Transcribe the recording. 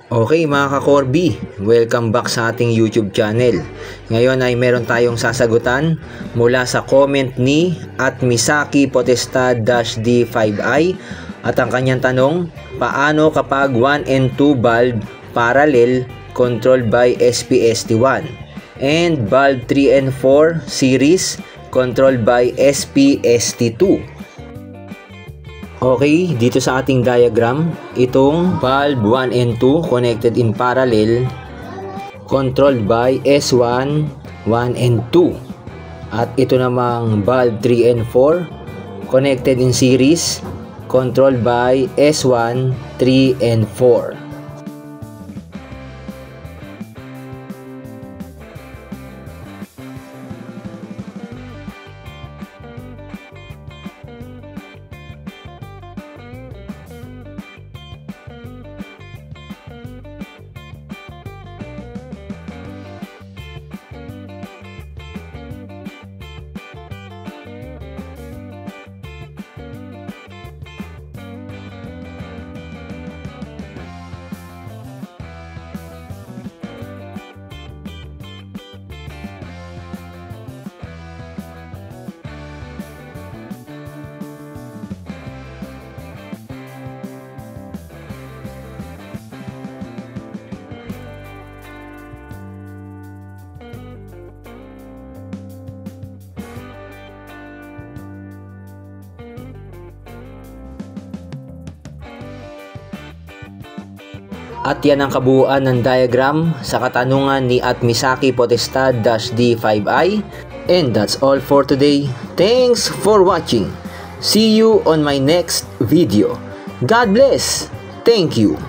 Okay mga ka-Corby, welcome back sa ating YouTube channel. Ngayon ay meron tayong sasagutan mula sa comment ni @Misaki Potestad-D5i at ang kanyang tanong, paano kapag 1 and 2 bulb parallel controlled by SPST1 and bulb 3 and 4 series controlled by SPST2? Okay, dito sa ating diagram, itong bulb 1 and 2 connected in parallel, controlled by S1, 1 and 2. At ito namang bulb 3 and 4, connected in series, controlled by S1, 3 and 4. At yan ang kabuuan ng diagram sa katanungan ni @Misaki Potestad-D5i. And that's all for today. Thanks for watching. See you on my next video. God bless. Thank you.